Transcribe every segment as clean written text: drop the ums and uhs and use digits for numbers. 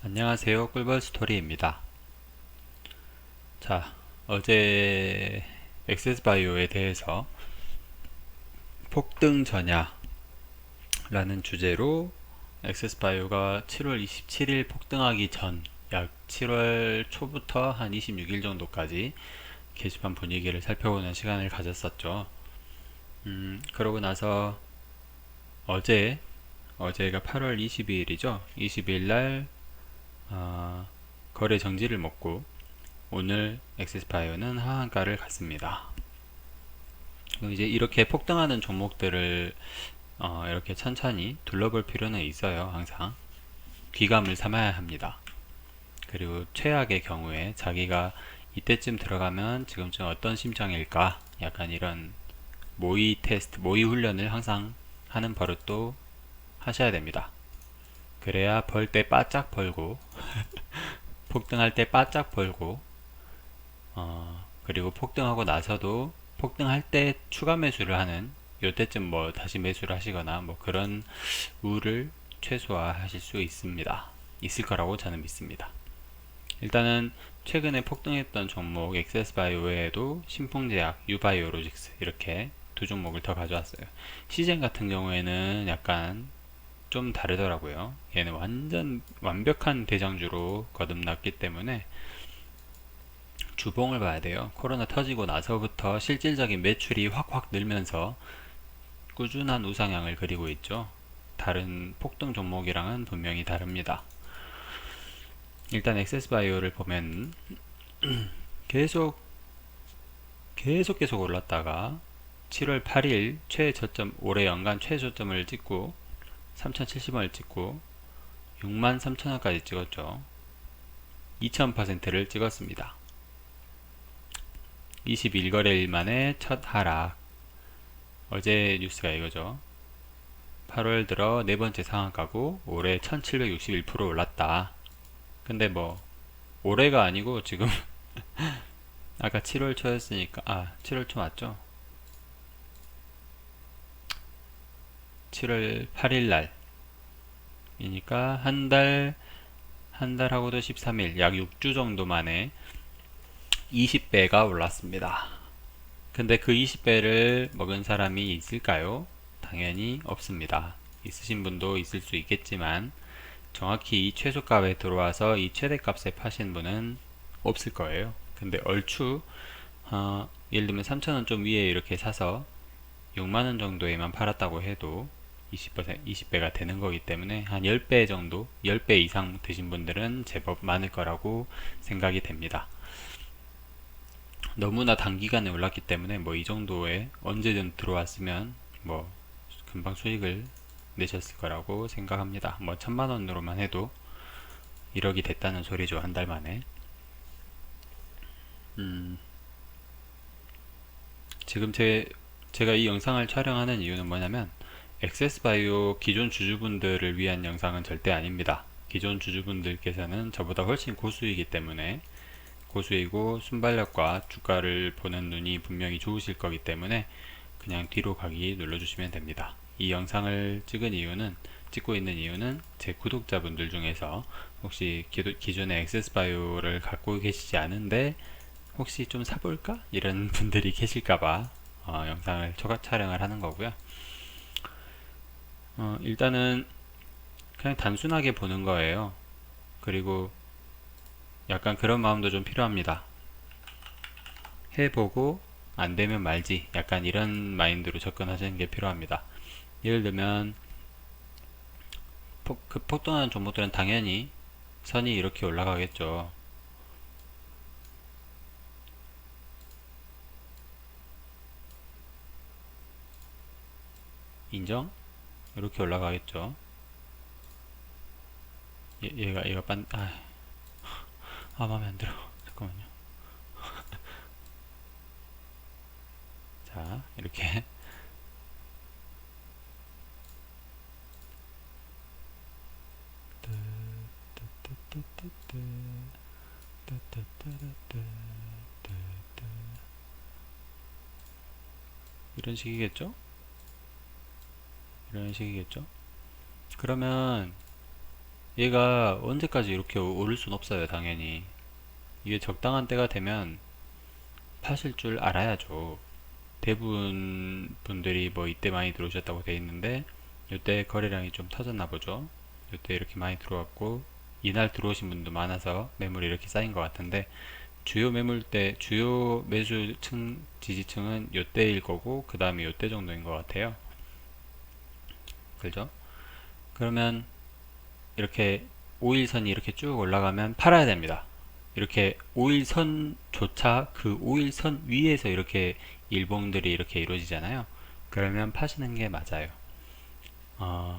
안녕하세요. 꿀벌 스토리입니다. 자, 어제 엑세스바이오에 대해서 폭등 전야라는 주제로 엑세스바이오가 7월 27일 폭등하기 전 약 7월 초부터 한 26일 정도까지 게시판 분위기를 살펴보는 시간을 가졌었죠. 그러고 나서 어제, 어제가 8월 22일이죠. 22일 날 거래 정지를 먹고 오늘 엑세스파이어는 하한가를 갔습니다. 이제 이렇게 폭등하는 종목들을 이렇게 천천히 둘러볼 필요는 있어요. 항상 귀감을 삼아야 합니다. 그리고 최악의 경우에 자기가 이때쯤 들어가면 지금쯤 어떤 심정일까? 약간 이런 모의 테스트, 모의 훈련을 항상 하는 버릇도 하셔야 됩니다. 그래야 벌 때 바짝 벌고 폭등할 때 바짝 벌고 그리고 폭등하고 나서도 폭등할 때 추가 매수를 하는 요때쯤 뭐 다시 매수를 하시거나 뭐 그런 우를 최소화하실 수 있습니다. 있을 거라고 저는 믿습니다. 일단은 최근에 폭등했던 종목 엑세스바이오 외에도 신풍제약, 유바이오로직스 이렇게 두 종목을 더 가져왔어요. 시젠 같은 경우에는 약간 좀 다르더라고요. 얘는 완전 완벽한 대장주로 거듭났기 때문에 주봉을 봐야 돼요. 코로나 터지고 나서부터 실질적인 매출이 확확 늘면서 꾸준한 우상향을 그리고 있죠. 다른 폭등 종목이랑은 분명히 다릅니다. 일단 엑세스바이오를 보면 계속 계속 올랐다가 7월 8일 최저점, 올해 연간 최저점을 찍고 3,070원을 찍고 63,000원까지 찍었죠. 2000%를 찍었습니다. 21거래일 만에 첫 하락. 어제 뉴스가 이거죠. 8월 들어 네 번째 상한가고 올해 1761% 올랐다. 근데 뭐 올해가 아니고 지금 아까 7월 초였으니까 7월 초 맞죠? 7월 8일 날이니까 한 달하고도 13일 약 6주 정도 만에 20배가 올랐습니다. 근데 그 20배를 먹은 사람이 있을까요? 당연히 없습니다. 있으신 분도 있을 수 있겠지만 정확히 이 최저값에 들어와서 이 최대값에 파신 분은 없을 거예요. 근데 얼추 예를 들면 3,000원 좀 위에 이렇게 사서 6만원 정도에만 팔았다고 해도 20배가 되는 거기 때문에 한 10배 정도, 10배 이상 드신 분들은 제법 많을 거라고 생각이 됩니다. 너무나 단기간에 올랐기 때문에 뭐 이 정도에 언제든 들어왔으면 뭐 금방 수익을 내셨을 거라고 생각합니다. 뭐 1,000만원으로만 해도 1억이 됐다는 소리죠. 한 달 만에. 지금 제가 이 영상을 촬영하는 이유는 뭐냐면 엑세스바이오 기존 주주분들을 위한 영상은 절대 아닙니다. 기존 주주분들께서는 저보다 훨씬 고수이기 때문에 고수이고 순발력과 주가를 보는 눈이 분명히 좋으실 거기 때문에 그냥 뒤로 가기 눌러주시면 됩니다. 이 영상을 찍고 있는 이유는 제 구독자분들 중에서 혹시 기존에 엑세스바이오를 갖고 계시지 않은데 혹시 좀 사볼까? 이런 분들이 계실까봐 영상을 초과 촬영을 하는 거고요. 일단은 그냥 단순하게 보는 거예요. 그리고 약간 그런 마음도 좀 필요합니다. 해보고 안 되면 말지. 약간 이런 마인드로 접근하시는 게 필요합니다. 예를 들면 그 폭등하는 종목들은 당연히 선이 이렇게 올라가겠죠. 인정? 이렇게 올라가겠죠. 얘가 마음에 안 들어. 잠깐만요. 자, 이렇게 이런 식이겠죠? 이런 식이겠죠? 그러면 얘가 언제까지 이렇게 오를 순 없어요, 당연히. 이게 적당한 때가 되면 파실 줄 알아야죠. 대부분 분들이 뭐 이때 많이 들어오셨다고 돼 있는데 이때 거래량이 좀 터졌나 보죠. 이때 이렇게 많이 들어왔고 이날 들어오신 분도 많아서 매물이 이렇게 쌓인 것 같은데 주요 매물대, 주요 매수층, 지지층은 요때일 거고 그 다음에 요때 정도인 것 같아요. 그죠? 그러면 이렇게 5일선이 이렇게 쭉 올라가면 팔아야 됩니다. 이렇게 5일선조차 그 5일선 위에서 이렇게 일봉들이 이렇게 이루어지잖아요. 그러면 파시는 게 맞아요.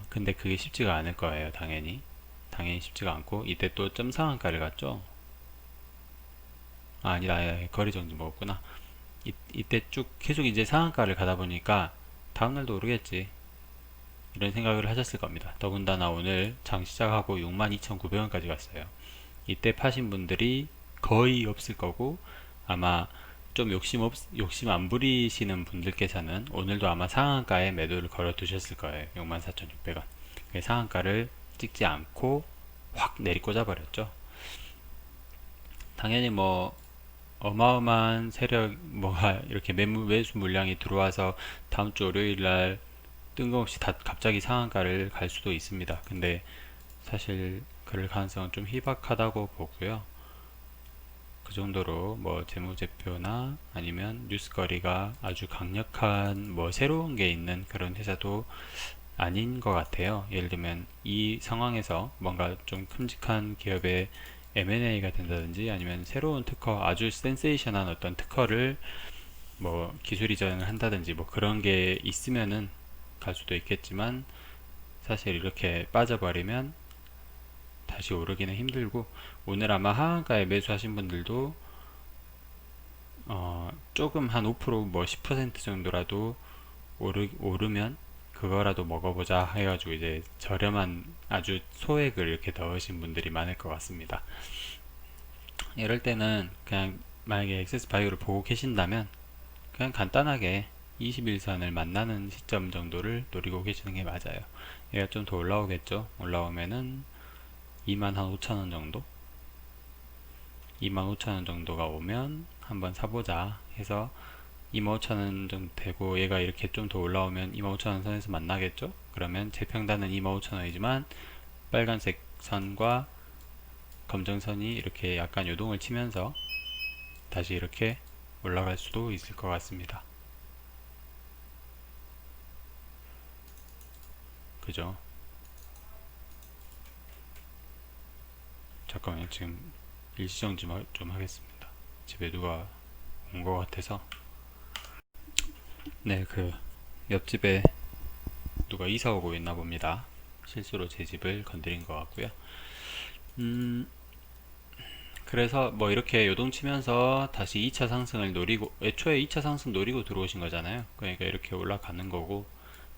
근데 그게 쉽지가 않을 거예요, 당연히. 당연히 쉽지가 않고, 이때 또 점상한가를 갔죠? 아니다, 거리 정지 먹었구나. 이때 쭉 계속 이제 상한가를 가다 보니까 다음날도 오르겠지. 이런 생각을 하셨을 겁니다. 더군다나 오늘 장 시작하고 62,900원까지 갔어요. 이때 파신 분들이 거의 없을 거고 아마 좀 욕심 안 부리시는 분들께서는 오늘도 아마 상한가에 매도를 걸어 두셨을 거예요. 64,600원. 상한가를 찍지 않고 확 내리꽂아 버렸죠. 당연히 뭐 어마어마한 세력 뭐가 이렇게 매수 물량이 들어와서 다음 주 월요일 날 뜬금없이 갑자기 상한가를 갈 수도 있습니다. 근데 사실 그럴 가능성은 좀 희박하다고 보고요. 그 정도로 뭐 재무제표나 아니면 뉴스거리가 아주 강력한 뭐 새로운 게 있는 그런 회사도 아닌 것 같아요. 예를 들면 이 상황에서 뭔가 좀 큼직한 기업의 M&A가 된다든지 아니면 새로운 특허, 아주 센세이션한 어떤 특허를 뭐 기술 이전을 한다든지 뭐 그런 게 있으면은 갈 수도 있겠지만 사실 이렇게 빠져버리면 다시 오르기는 힘들고 오늘 아마 하한가에 매수하신 분들도 조금 한 5%뭐 10% 정도라도 오르면 그거라도 먹어보자 해가지고 이제 저렴한 아주 소액을 이렇게 넣으신 분들이 많을 것 같습니다. 이럴 때는 그냥 만약에 액세스바이오를 보고 계신다면 그냥 간단하게 21선을 만나는 시점 정도를 노리고 계시는 게 맞아요. 얘가 좀 더 올라오겠죠. 올라오면은 25,000원 정도 25,000원 정도가 오면 한번 사보자 해서 25,000원 정도 되고 얘가 이렇게 좀 더 올라오면 25,000원 선에서 만나겠죠. 그러면 제 평단은 25,000원이지만 빨간색 선과 검정선이 이렇게 약간 요동을 치면서 다시 이렇게 올라갈 수도 있을 것 같습니다. 그죠? 잠깐만요. 지금 일시정 좀 하겠습니다. 집에 누가 온 것 같아서. 네, 그 옆집에 누가 이사 오고 있나 봅니다. 실수로 제 집을 건드린 것 같고요. 음, 그래서 뭐 이렇게 요동치면서 다시 2차 상승을 노리고, 애초에 2차 상승 노리고 들어오신 거잖아요. 그러니까 이렇게 올라가는 거고,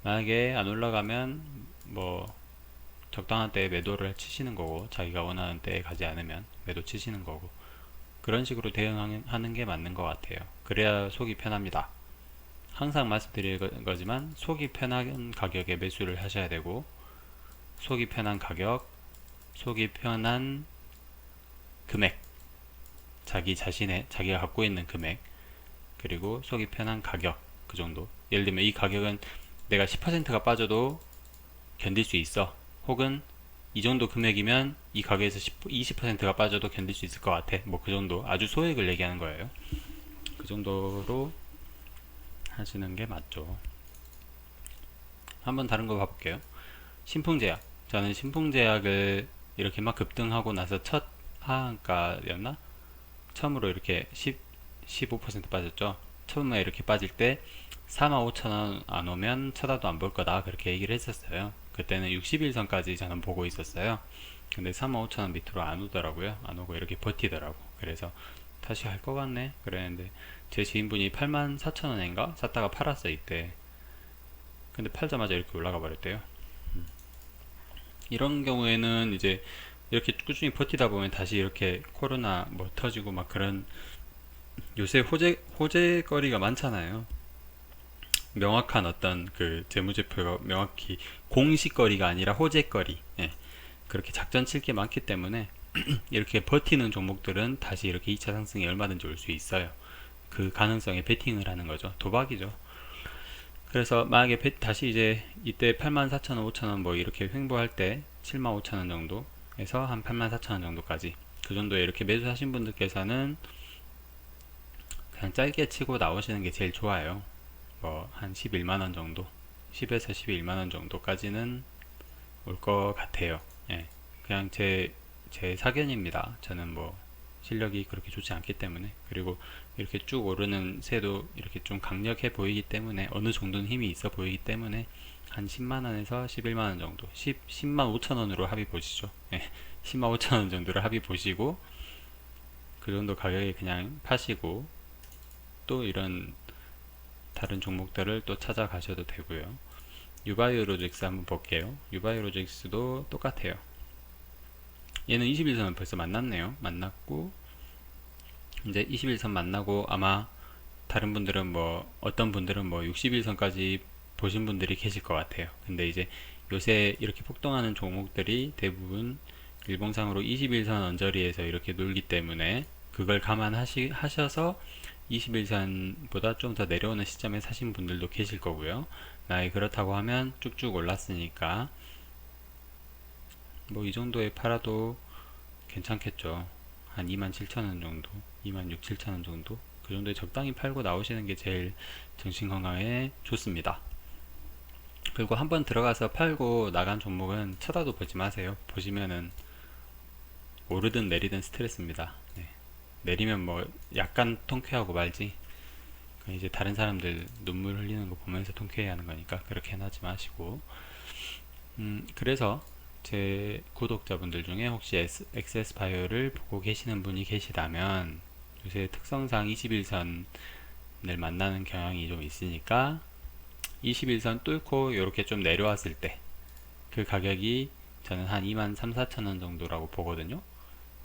만약에 안 올라가면 뭐 적당한 때에 매도를 치시는 거고, 자기가 원하는 때에 가지 않으면 매도 치시는 거고, 그런 식으로 대응하는 게 맞는 것 같아요. 그래야 속이 편합니다. 항상 말씀드릴 거지만 속이 편한 가격에 매수를 하셔야 되고 속이 편한 가격, 속이 편한 금액, 자기가 갖고 있는 금액, 그리고 속이 편한 가격 그 정도. 예를 들면 이 가격은 내가 10%가 빠져도 견딜 수 있어. 혹은 이 정도 금액이면 이 가격에서 20%가 빠져도 견딜 수 있을 것 같아. 뭐 그 정도. 아주 소액을 얘기하는 거예요. 그 정도로 하시는 게 맞죠. 한번 다른 거 봐볼게요. 신풍제약. 저는 신풍제약을 이렇게 막 급등하고 나서 첫 하한가였나? 처음으로 이렇게 15% 빠졌죠. 처음에 이렇게 빠질 때 45,000원 안 오면 쳐다도 안 볼 거다. 그렇게 얘기를 했었어요. 그때는 61선까지 저는 보고 있었어요. 근데 45,000원 밑으로 안 오더라고요. 안 오고 이렇게 버티더라고. 그래서 다시 할 것 같네. 그랬는데 제 지인분이 84,000원인가? 샀다가 팔았어 이때. 근데 팔자마자 이렇게 올라가 버렸대요. 이런 경우에는 이제 이렇게 꾸준히 버티다 보면 다시 이렇게 코로나 뭐 터지고 막 그런 요새 호재거리가 많잖아요. 명확한 어떤 그 재무제표가 명확히 공식거리가 아니라 호재거리. 예. 그렇게 작전 칠 게 많기 때문에 이렇게 버티는 종목들은 다시 이렇게 2차 상승이 얼마든지 올 수 있어요. 그 가능성에 베팅을 하는 거죠. 도박이죠. 그래서 만약에 다시 이제 이때 84,000원, 5,000원 뭐 이렇게 횡보할 때 75,000원 정도에서 한 84,000원 정도까지 그 정도에 이렇게 매수하신 분들께서는 그냥 짧게 치고 나오시는 게 제일 좋아요. 뭐 한 11만원 정도, 10에서 11만원 정도까지는 올 것 같아요. 예. 그냥 제 사견입니다. 저는 뭐 실력이 그렇게 좋지 않기 때문에, 그리고 이렇게 쭉 오르는 새도 이렇게 좀 강력해 보이기 때문에, 어느 정도는 힘이 있어 보이기 때문에 한 10만원에서 11만원 정도, 10만 5천원으로 합의 보시죠. 예. 10만 5천원 정도를 합의 보시고 그 정도 가격에 그냥 파시고, 또 이런 다른 종목들을 또 찾아가셔도 되고요. 유바이오로직스 한번 볼게요. 유바이오로직스도 똑같아요. 얘는 21선은 벌써 만났네요. 만났고 이제 21선 만나고, 아마 다른 분들은 뭐 어떤 분들은 뭐 61선까지 보신 분들이 계실 것 같아요. 근데 이제 요새 이렇게 폭등하는 종목들이 대부분 일봉상으로 21선 언저리에서 이렇게 놀기 때문에, 그걸 감안하셔서 21선보다 좀 더 내려오는 시점에 사신 분들도 계실 거고요. 만약에 그렇다고 하면 쭉쭉 올랐으니까 뭐 이 정도에 팔아도 괜찮겠죠. 한 27,000원 정도, 26, 7,000원 정도, 그 정도에 적당히 팔고 나오시는 게 제일 정신 건강에 좋습니다. 그리고 한번 들어가서 팔고 나간 종목은 쳐다도 보지 마세요. 보시면은 오르든 내리든 스트레스입니다. 네. 내리면 뭐 약간 통쾌하고 말지, 이제 다른 사람들 눈물 흘리는 거 보면서 통쾌해 하는 거니까 그렇게 하지 마시고, 그래서 제 구독자분들 중에 혹시 엑세스바이오를 보고 계시는 분이 계시다면, 요새 특성상 21선을 만나는 경향이 좀 있으니까 21선 뚫고 이렇게 좀 내려왔을 때 그 가격이 저는 한 2만 3, 4천원 정도라고 보거든요.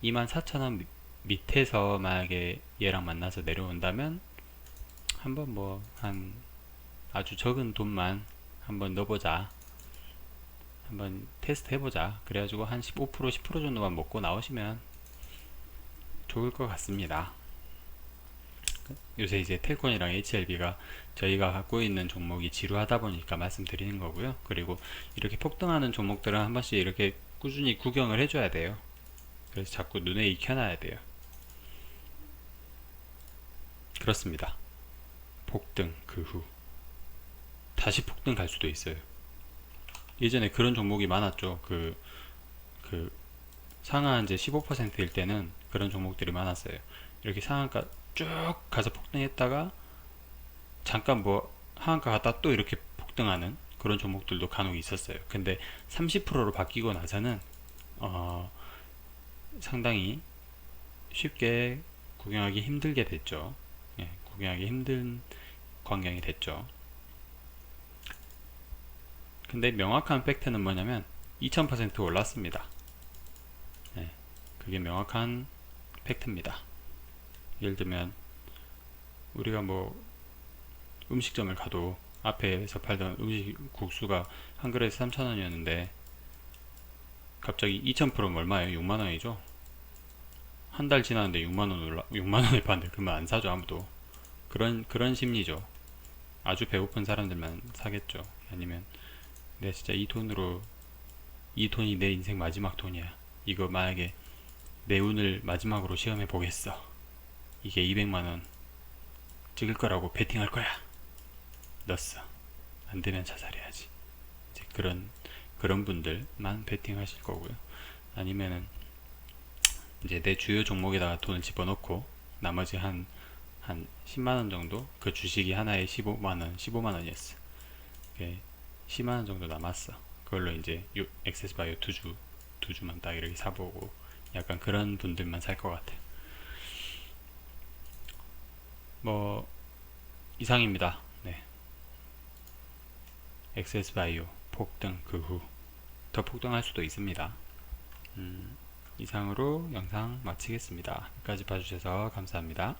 2만 4천원 밑에서 만약에 얘랑 만나서 내려온다면 한번 뭐 한 아주 적은 돈만 한번 넣어보자, 한번 테스트 해보자, 그래가지고 한 15%, 10% 정도만 먹고 나오시면 좋을 것 같습니다. 요새 이제 텔콘이랑 HLB가 저희가 갖고 있는 종목이 지루하다 보니까 말씀드리는 거고요. 그리고 이렇게 폭등하는 종목들은 한 번씩 이렇게 꾸준히 구경을 해줘야 돼요. 그래서 자꾸 눈에 익혀놔야 돼요. 그렇습니다. 폭등 그 후 다시 폭등 갈 수도 있어요. 예전에 그런 종목이 많았죠. 그 상한 이제 15%일 때는 그런 종목들이 많았어요. 이렇게 상한가 쭉 가서 폭등했다가 잠깐 뭐 하한가 갔다 또 이렇게 폭등하는 그런 종목들도 간혹 있었어요. 근데 30%로 바뀌고 나서는 상당히 쉽게 구경하기 힘들게 됐죠. 예, 구경하기 힘든 광경이 됐죠. 근데 명확한 팩트는 뭐냐면 2000% 올랐습니다. 예, 그게 명확한 팩트입니다. 예를 들면 우리가 뭐 음식점을 가도 앞에서 팔던 음식 국수가 한 그릇에 3,000원이었는데 갑자기 2000%면 얼마예요? 6만원이죠? 한 달 지났는데 6만원에 파는데 그러면 안 사죠, 아무도. 그런 심리죠. 아주 배고픈 사람들만 사겠죠. 아니면 내가 진짜 이 돈이 내 인생 마지막 돈이야, 이거 만약에 내 운을 마지막으로 시험해 보겠어, 이게 200만원 찍을 거라고 베팅할 거야, 넣었어, 안 되면 자살해야지. 이제 그런 분들만 베팅하실 거고요. 아니면은 이제 내 주요 종목에다가 돈을 집어넣고 나머지 한 10만원 정도, 그 주식이 하나에 15만원이었어. 10만원 정도 남았어. 그걸로 이제 액세스바이오 두 주만 딱 이렇게 사보고, 약간 그런 분들만 살 것 같아요. 뭐 이상입니다. 네. 엑세스바이오 폭등 그 후 더 폭등할 수도 있습니다. 이상으로 영상 마치겠습니다. 여기까지 봐주셔서 감사합니다.